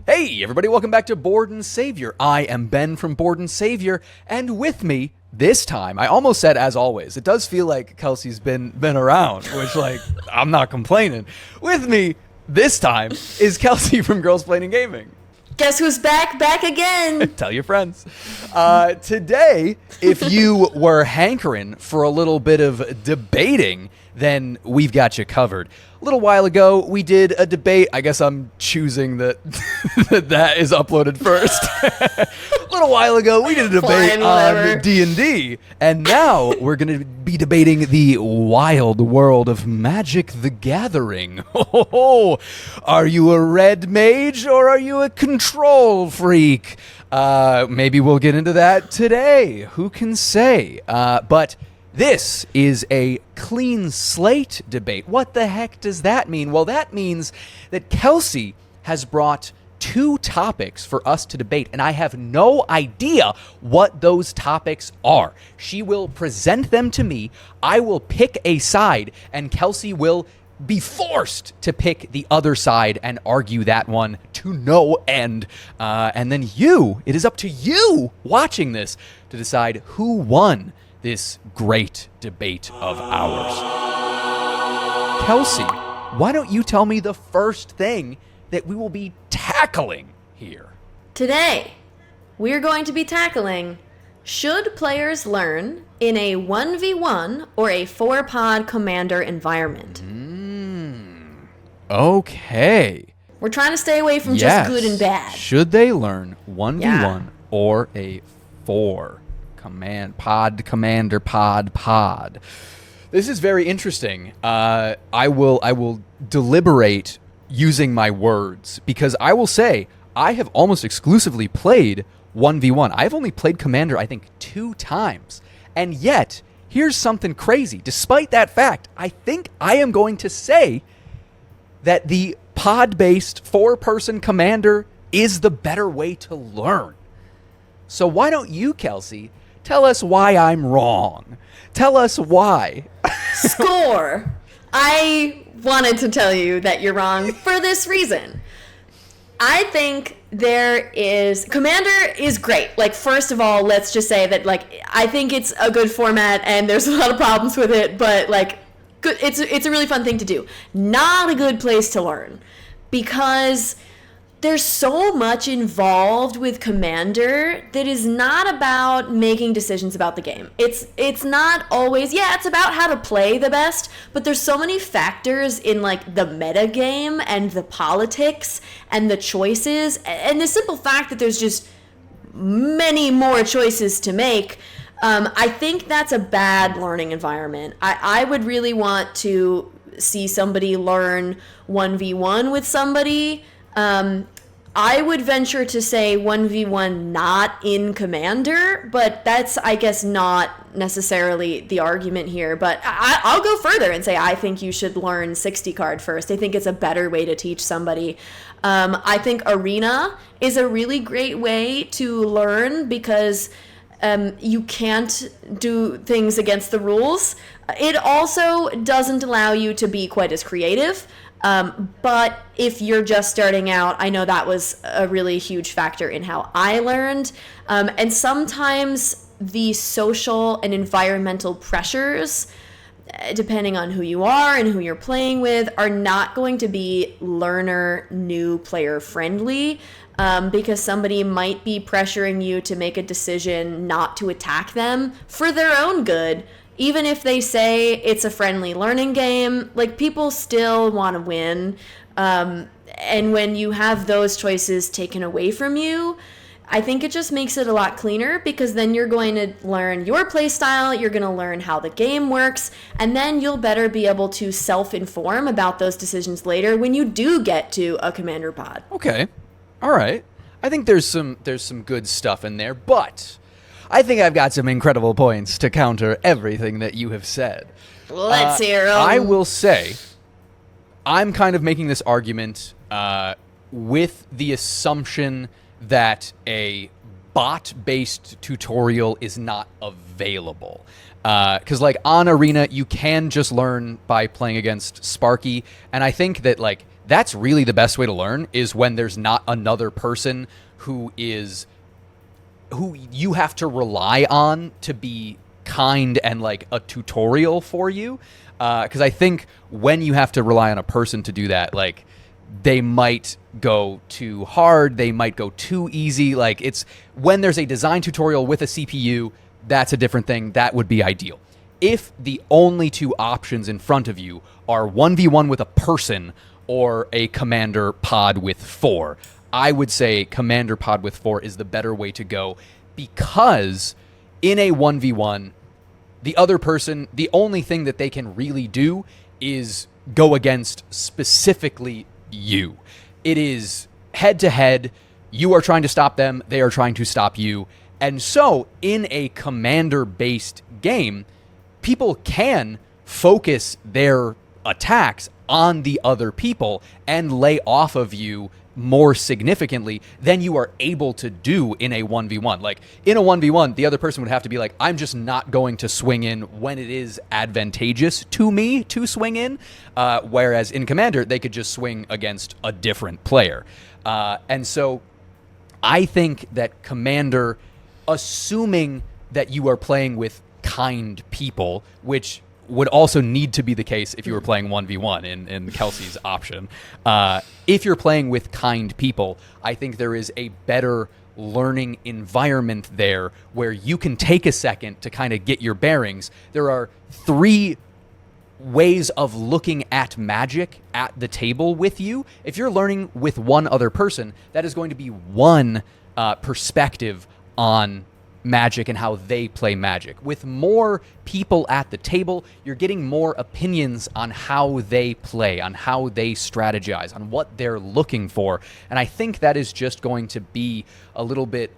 Hey, everybody, welcome back to Board and Savior. I am Ben from Board and Savior, and with me this time, I almost said as always. It does feel like Kelsey's been around, which, I'm not complaining. With me this time is Kelsey from Girls Playing Gaming. Guess who's back again? Tell your friends. Today, if you were hankering for a little bit of debating, then we've got you covered. A little while ago, we did a debate. I guess I'm choosing that that is uploaded first. A little while ago, we did a debate on D&D, and now we're going to be debating the wild world of Magic the Gathering. Oh, are you a red mage or are you a control freak? Maybe we'll get into that today. Who can say? But this is a clean slate debate. What the heck does that mean? Well, that means that Kelsey has brought two topics for us to debate, and I have no idea what those topics are. She will present them to me, I will pick a side, and Kelsey will be forced to pick the other side and argue that one to no end. And then it is up to you watching this to decide who won this great debate of ours. Kelsey, why don't you tell me the first thing that we will be tackling here? Today, we're going to be tackling, should players learn in a 1v1 or a 4-pod commander environment? Okay. We're trying to stay away from just good and bad. Should they learn 1v1 or a 4? Commander pod. This is very interesting. I will deliberate using my words, because I will say I have almost exclusively played 1v1. I've only played Commander, I think, 2 times. And yet, here's something crazy. Despite that fact, I think I am going to say that the pod-based 4-person Commander is the better way to learn. So why don't you, Kelsey, tell us why I'm wrong. Tell us why. Score! I wanted to tell you that you're wrong for this reason. I think Commander is great. First of all, let's just say that, I think it's a good format and there's a lot of problems with it, but, good. It's a really fun thing to do. Not a good place to learn, because there's so much involved with Commander that is not about making decisions about the game. It's not always, it's about how to play the best, but there's so many factors in the meta game and the politics and the choices, and the simple fact that there's just many more choices to make. I think that's a bad learning environment. I would really want to see somebody learn 1v1 with somebody. I would venture to say 1v1 not in Commander, but that's, I guess, not necessarily the argument here. But I'll go further and say I think you should learn 60 card first. I think it's a better way to teach somebody. I think Arena is a really great way to learn, because you can't do things against the rules. It also doesn't allow you to be quite as creative. But if you're just starting out, I know that was a really huge factor in how I learned. And sometimes the social and environmental pressures, depending on who you are and who you're playing with, are not going to be new player friendly. Because somebody might be pressuring you to make a decision not to attack them for their own good. Even if they say it's a friendly learning game, people still want to win. And when you have those choices taken away from you, I think it just makes it a lot cleaner, because then you're going to learn your play style, you're going to learn how the game works, and then you'll better be able to self-inform about those decisions later when you do get to a Commander pod. Okay. All right. I think there's some good stuff in there, but I think I've got some incredible points to counter everything that you have said. Let's hear 'em. I will say, I'm kind of making this argument with the assumption that a bot-based tutorial is not available. Because, on Arena, you can just learn by playing against Sparky, and I think that, that's really the best way to learn, is when there's not another person who you have to rely on to be kind and like a tutorial for you. Because I think when you have to rely on a person to do that, like, they might go too hard, they might go too easy. Like, it's when there's a design tutorial with a CPU, that's a different thing. That would be ideal. If the only two options in front of you are 1v1 with a person or a commander pod with 4, I would say commander pod with 4 is the better way to go, because in a 1v1, the other person, the only thing that they can really do is go against specifically you. It is head to head. You are trying to stop them. They are trying to stop you. And so in a commander-based game, people can focus their attacks on the other people and lay off of you more significantly than you are able to do in a 1v1. Like, in a 1v1, the other person would have to be like, I'm just not going to swing in when it is advantageous to me to swing in, whereas in Commander, they could just swing against a different player. And so I think that Commander, assuming that you are playing with kind people, which would also need to be the case if you were playing 1v1 in Kelsey's option. If you're playing with kind people, I think there is a better learning environment there where you can take a second to kind of get your bearings. There are 3 ways of looking at Magic at the table with you. If you're learning with one other person, that is going to be one perspective on Magic and how they play Magic. With more people at the table, you're getting more opinions on how they play, on how they strategize, on what they're looking for. And I think that is just going to be a little bit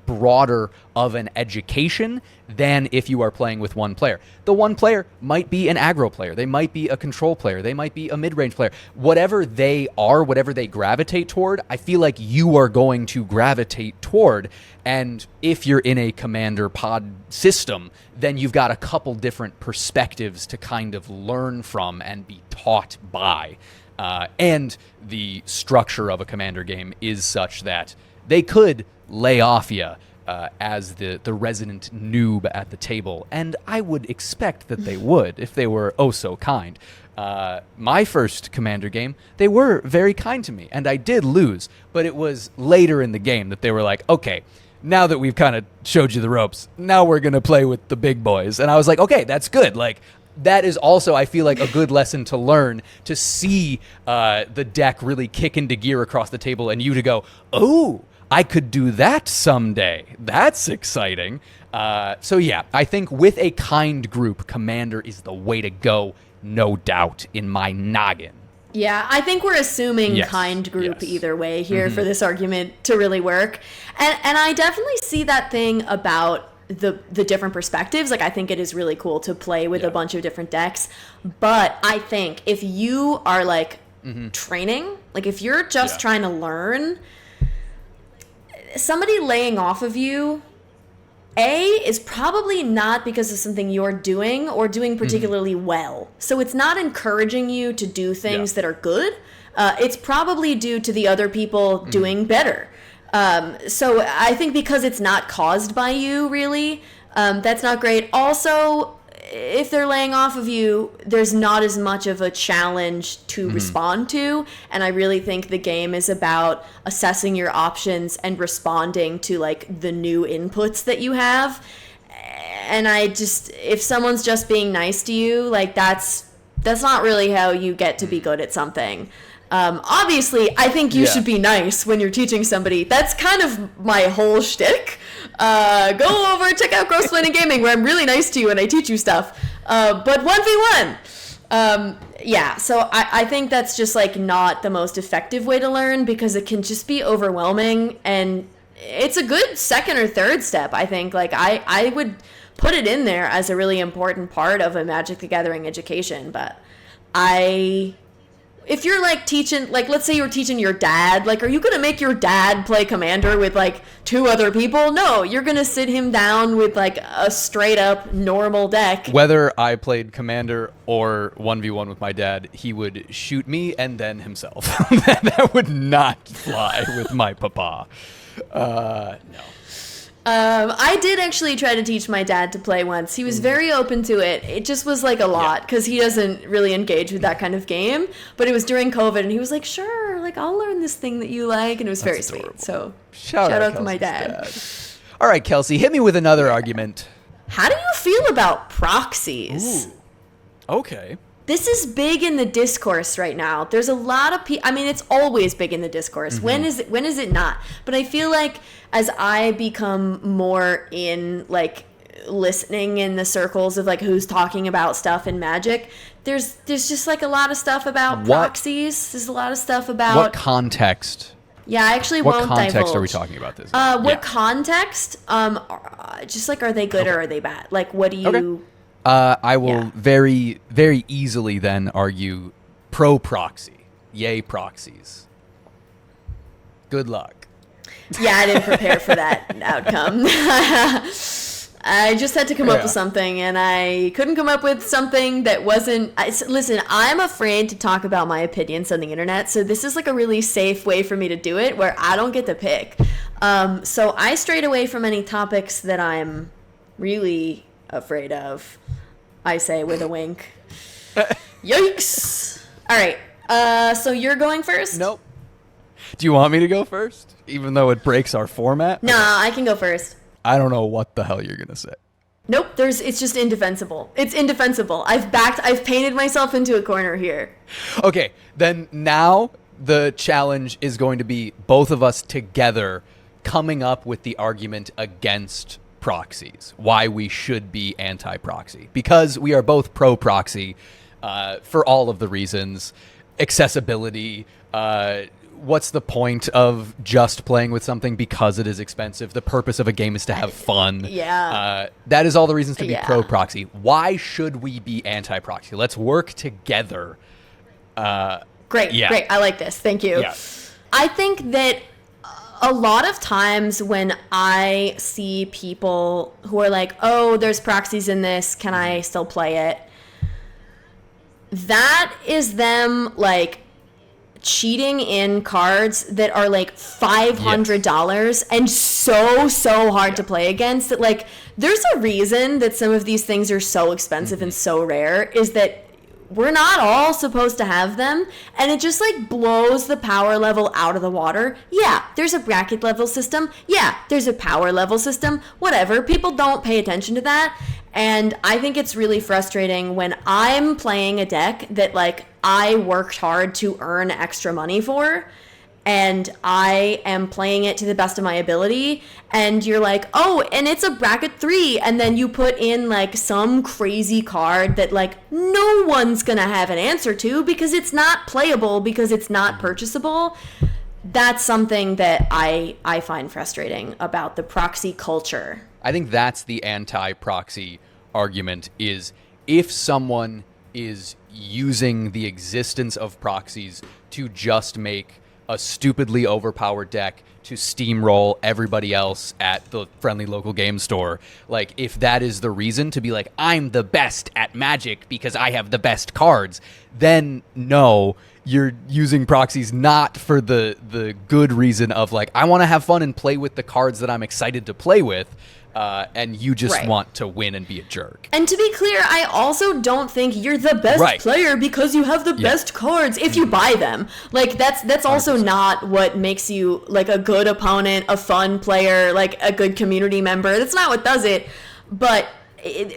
broader of an education than if you are playing with one player. The one player might be an aggro player. They might be a control player. They might be a mid-range player. Whatever they are, whatever they gravitate toward, I feel like you are going to gravitate toward. And if you're in a commander pod system, then you've got a couple different perspectives to kind of learn from and be taught by. And the structure of a commander game is such that they could lay off you as the resident noob at the table. And I would expect that they would if they were oh so kind. My first commander game, they were very kind to me, and I did lose. But it was later in the game that they were like, okay, now that we've kind of showed you the ropes, now we're going to play with the big boys. And I was like, okay, that's good. Like, that is also, I feel like, a good lesson to learn, to see the deck really kick into gear across the table and you to go, oh, I could do that someday. That's exciting. So yeah, I think with a kind group, Commander is the way to go, no doubt, in my noggin. Yeah, I think we're assuming kind group either way here for this argument to really work. And I definitely see that thing about the different perspectives. Like, I think it is really cool to play with a bunch of different decks. But I think if you are, like, training, like, if you're just trying to learn, somebody laying off of you, is probably not because of something you're doing or doing particularly well. So it's not encouraging you to do things that are good. It's probably due to the other people doing better. So I think because it's not caused by you, really, that's not great. Also, if they're laying off of you, there's not as much of a challenge to respond to. And I really think the game is about assessing your options and responding to, like, the new inputs that you have. And if someone's just being nice to you, like, that's not really how you get to be good at something. Obviously, I think you should be nice when you're teaching somebody. That's kind of my whole shtick. Go over, check out Gross Planning Gaming, where I'm really nice to you and I teach you stuff. But 1v1. So I think that's just, like, not the most effective way to learn, because it can just be overwhelming, and it's a good second or third step, I think. Like, I would put it in there as a really important part of a Magic the Gathering education, but if you're like teaching, like let's say you're teaching your dad, like are you gonna make your dad play Commander with like 2 other people? No, you're gonna sit him down with like a straight up normal deck. Whether I played Commander or 1v1 with my dad, he would shoot me and then himself. That would not fly with my papa. No. I did actually try to teach my dad to play once. He was very open to it. It just was like a lot because he doesn't really engage with that kind of game. But it was during COVID, and he was like, "Sure, like I'll learn this thing that you like," and it was very sweet. So shout out to my dad. All right, Kelsey, hit me with another argument. How do you feel about proxies? Ooh. Okay. This is big in the discourse right now. There's a lot of people. I mean, it's always big in the discourse. Mm-hmm. When is it not? But I feel like as I become more in like listening in the circles of like who's talking about stuff in Magic, there's just like a lot of stuff about proxies. There's a lot of stuff about what context. Yeah, I actually won't divulge. What context are we talking about this? What context? Just like, are they good or are they bad? Like, what do you? Okay. I will very, very easily then argue pro-proxy. Yay, proxies. Good luck. Yeah, I didn't prepare for that outcome. I just had to come up with something, and I couldn't come up with something that wasn't... Listen, I'm afraid to talk about my opinions on the internet, so this is like a really safe way for me to do it, where I don't get to pick. So I strayed away from any topics that I'm really afraid of. I say with a wink. Yikes! All right, so you're going first? Nope. Do you want me to go first? Even though it breaks our format? Nah, I can go first. I don't know what the hell you're going to say. Nope, it's just indefensible. It's indefensible. I've painted myself into a corner here. Okay, then now the challenge is going to be both of us together coming up with the argument against proxies, why we should be anti-proxy, because we are both pro-proxy for all of the reasons. Accessibility, what's the point of just playing with something because it is expensive? The purpose of a game is to have fun. Yeah. That is all the reasons to be pro-proxy. Why should we be anti-proxy? Let's work together. Great. I like this. Thank you. Yeah. I think that a lot of times when I see people who are like, oh, there's proxies in this, can I still play it? That is them like cheating in cards that are like $500 and so hard to play against that like there's a reason that some of these things are so expensive and so rare is that we're not all supposed to have them, and it just like blows the power level out of the water. Yeah, there's a bracket level system. Yeah, there's a power level system. Whatever. People don't pay attention to that. And I think it's really frustrating when I'm playing a deck that like I worked hard to earn extra money for, and I am playing it to the best of my ability, and you're like, oh, and it's a bracket 3, and then you put in like some crazy card that like no one's gonna have an answer to because it's not playable, because it's not purchasable. That's something that I find frustrating about the proxy culture. I think that's the anti-proxy argument, is if someone is using the existence of proxies to just make a stupidly overpowered deck to steamroll everybody else at the friendly local game store. Like, if that is the reason to be like, I'm the best at Magic because I have the best cards, then no, you're using proxies not for the good reason of like, I want to have fun and play with the cards that I'm excited to play with. And you just want to win and be a jerk. And to be clear, I also don't think you're the best player because you have the best cards if you buy them. Like, that's also 100%. Not what makes you like a good opponent, a fun player, like a good community member. That's not what does it. But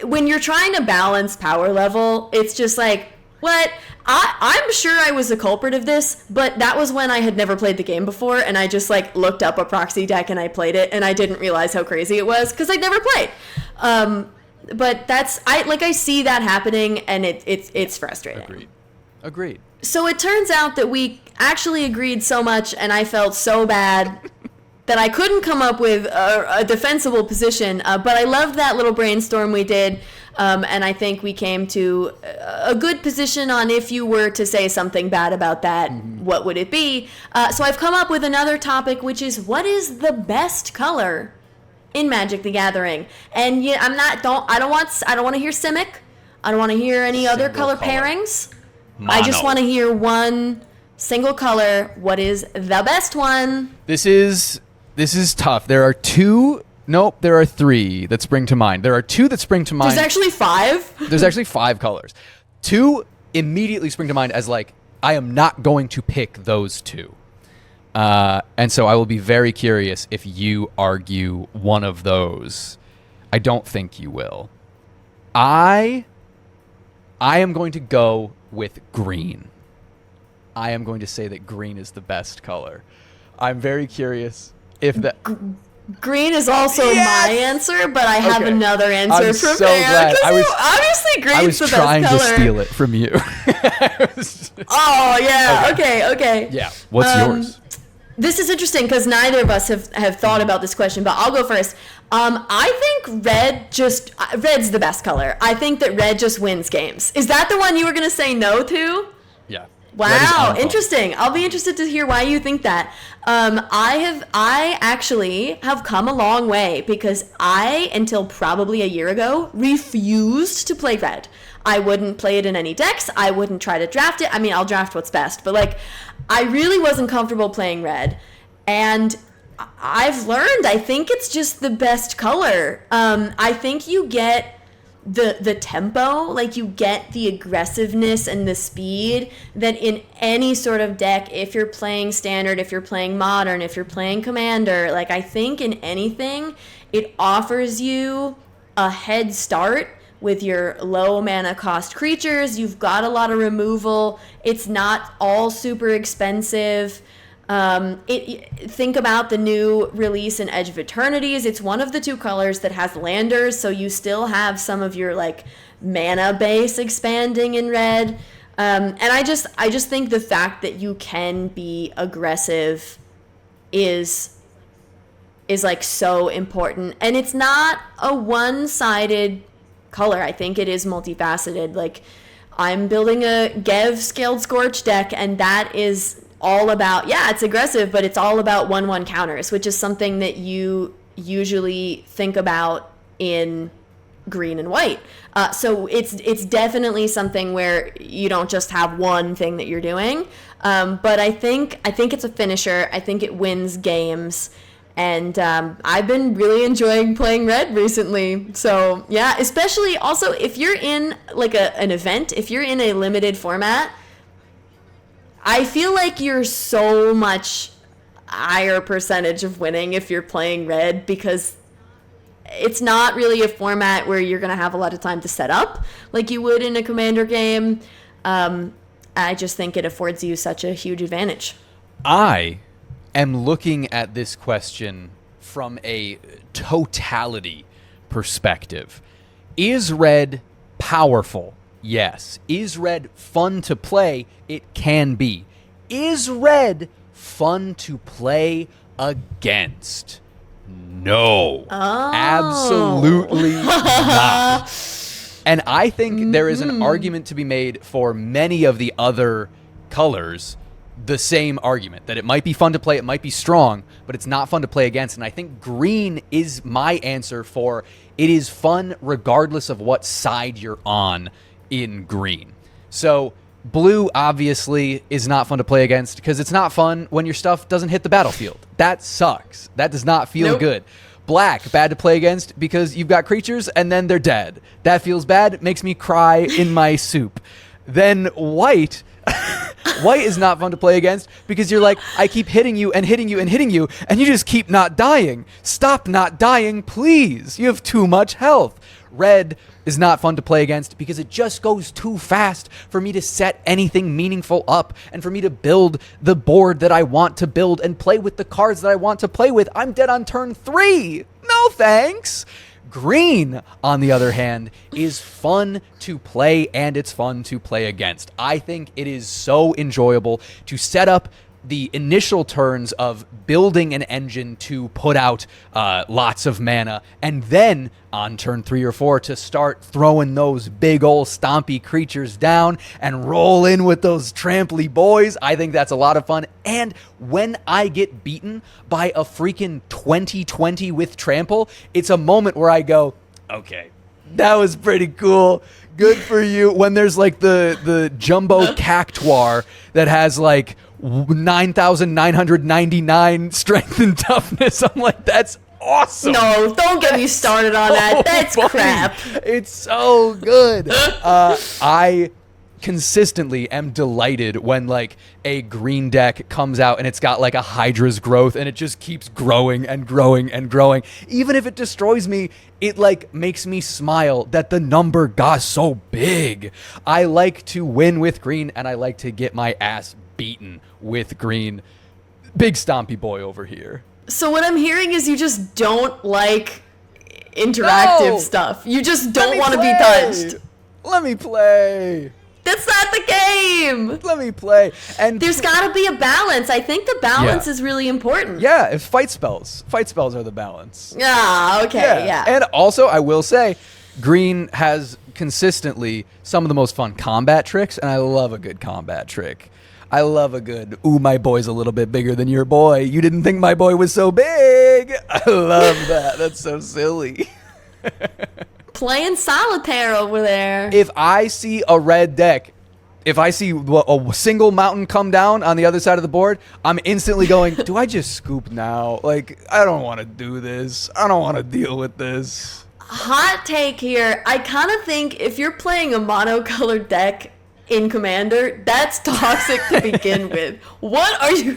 when you're trying to balance power level, it's just like, what? I'm sure I was the culprit of this, but that was when I had never played the game before, and I just like looked up a proxy deck and I played it, and I didn't realize how crazy it was because I'd never played. But I see that happening, and it's frustrating. Agreed. So it turns out that we actually agreed so much, and I felt so bad that I couldn't come up with a defensible position. But I loved that little brainstorm we did. And I think we came to a good position on if you were to say something bad about that, what would it be? So I've come up with another topic, which is what is the best color in Magic the Gathering? And yeah, I don't want to hear Simic. I don't want to hear any other color pairings. Mono. I just want to hear one single color. What is the best one? This is tough. There are three that spring to mind. There are two that spring to mind. There's actually 5? There's actually 5 colors. 2 immediately spring to mind as like, I am not going to pick those 2. And so I will be very curious if you argue one of those. I don't think you will. I am going to go with green. I am going to say that green is the best color. I'm very curious if that... Green is also my answer, but I have another answer I'm prepared. so glad. Obviously, green's the best color. I was trying to steal it from you. Oh, yeah. Okay. Yeah. What's yours? This is interesting because neither of us have thought about this question, but I'll go first. I think red's the best color. I think that red just wins games. Is that the one you were going to say no to? Yeah. Wow, interesting. I'll be interested to hear why you think that. I actually have come a long way because I, until probably a year ago, refused to play red. I wouldn't play it in any decks. I wouldn't try to draft it. I mean, I'll draft what's best, but like, I really wasn't comfortable playing red. And I've learned, I think it's just the best color. I think you get the tempo, like you get the aggressiveness and the speed that in any sort of deck, if you're playing standard, if you're playing modern, if you're playing commander, like I think in anything, it offers you a head start with your low mana cost creatures. You've got a lot of removal. It's not all super expensive. Think about the new release in Edge of Eternities. It's one of the 2 colors that has landers, so you still have some of your like mana base expanding in red. And I just think the fact that you can be aggressive is like so important. And it's not a one-sided color. I think it is multifaceted. Like I'm building a Gev Scaled Scorch deck, and that is all about, it's aggressive, but it's all about 1/1 counters, which is something that you usually think about in green and white. So it's definitely something where you don't just have one thing that you're doing. But I think it's a finisher. I think it wins games. And I've been really enjoying playing red recently. So yeah, especially also if you're in like an event, if you're in a limited format, I feel like you're so much higher percentage of winning if you're playing red because it's not really a format where you're going to have a lot of time to set up like you would in a commander game. I just think it affords you such a huge advantage. I am looking at this question from a totality perspective. Is red powerful? Yes. Is red fun to play? It can be. Is red fun to play against? No. Oh. Absolutely not. And I think there is an argument to be made for many of the other colors, the same argument, that it might be fun to play, it might be strong, but it's not fun to play against. And I think green is my answer for it is fun regardless of what side you're on in green. So blue obviously is not fun to play against because it's not fun when your stuff doesn't hit the battlefield. That sucks. That does not feel good. Black, bad to play against because you've got creatures and then they're dead. That feels bad. It makes me cry in my soup. Then white, white is not fun to play against because you're like, I keep hitting you and hitting you and hitting you and you just keep not dying. Stop not dying, please. You have too much health. Red is not fun to play against because it just goes too fast for me to set anything meaningful up and for me to build the board that I want to build and play with the cards that I want to play with. I'm dead on turn 3. No thanks. Green, on the other hand, is fun to play and it's fun to play against. I think it is so enjoyable to set up the initial turns of building an engine to put out lots of mana, and then on turn 3 or 4 to start throwing those big old stompy creatures down and roll in with those tramply boys. I think that's a lot of fun. And when I get beaten by a freaking 2020 with trample, it's a moment where I go, okay, that was pretty cool. Good for you. When there's like the jumbo cactuar that has like 9,999 strength and toughness, I'm like, that's awesome. No, don't get me started on that. That's funny. crap. It's so good. I consistently am delighted when like a green deck comes out and it's got like a Hydra's growth and it just keeps growing and growing and growing. Even if it destroys me, it like makes me smile that the number got so big. I like to win with green and I like to get my ass beaten with green. Big stompy boy over here. So what I'm hearing is you just don't like interactive No. stuff. You just don't want to be touched. Let me play. That's not the game. Let me play. And There's got to be a balance. I think the balance Yeah. is really important. yeah, if fight spells are the balance. Ah, okay, yeah. And also, I will say, green has consistently some of the most fun combat tricks, and I love a good combat trick. I love a good, ooh, my boy's a little bit bigger than your boy. You didn't think my boy was so big. I love that. That's so silly. Playing solitaire over there. If I see a red deck, if I see a single mountain come down on the other side of the board, I'm instantly going, do I just scoop now? Like, I don't want to do this. I don't want to deal with this. Hot take here. I kind of think if you're playing a monocolored deck in Commander, that's toxic to begin with. What are you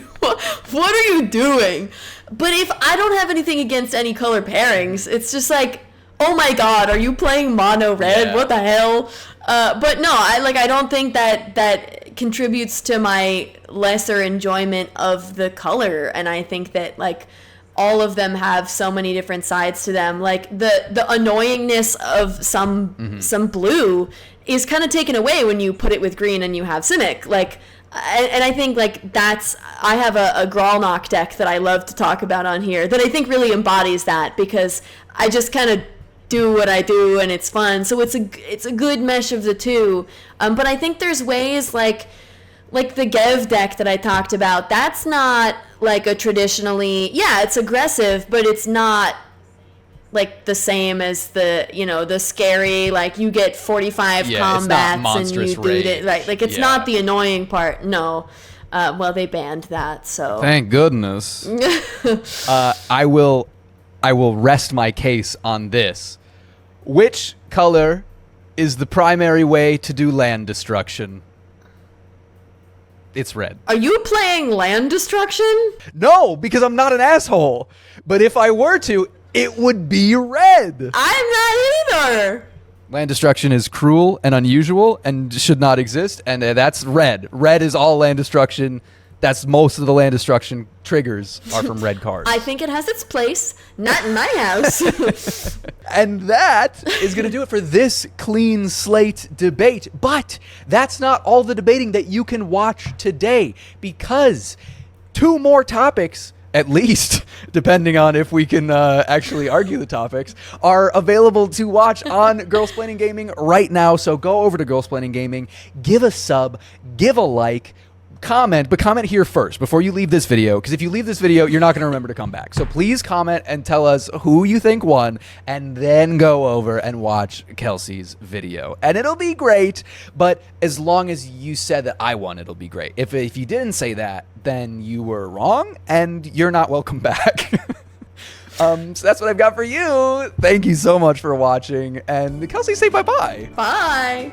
doing? But if I don't have anything against any color pairings, it's just like, oh my god, are you playing mono red? Yeah. What the hell? But no, I don't think that contributes to my lesser enjoyment of the color, and I think that like all of them have so many different sides to them. Like the annoyingness of some blue is kind of taken away when you put it with green and you have Simic. Like, and I think like I have a Gralnock deck that I love to talk about on here that I think really embodies that, because I just kind of do what I do and it's fun. So it's a good mesh of the two. But I think there's ways like the Gev deck that I talked about, that's not like a traditionally, yeah, it's aggressive, but it's not like the same as the scary, like you get 45 combats and you do it, like it's not the annoying part. No. Well, they banned that, so Thank goodness. I will rest my case on this. Which color is the primary way to do land destruction? It's red. Are you playing land destruction? No, because I'm not an asshole. But if I were to, it would be red. I'm not either. Land destruction is cruel and unusual and should not exist, and that's red. Red is all land destruction. That's most of the land destruction triggers are from red cards. I think it has its place, not in my house. And that is going to do it for this clean slate debate. But that's not all the debating that you can watch today, because 2 more topics, at least, depending on if we can actually argue the topics, are available to watch on Girlsplaining Gaming right now. So go over to Girlsplaining Gaming, give a sub, give a like, comment, but comment here first before you leave this video, because if you leave this video, you're not going to remember to come back. So please comment and tell us who you think won, and then go over and watch Kelsey's video. And it'll be great, but as long as you said that I won, it'll be great. If you didn't say that, then you were wrong, and you're not welcome back. So that's what I've got for you. Thank you so much for watching, and Kelsey, say bye-bye. Bye.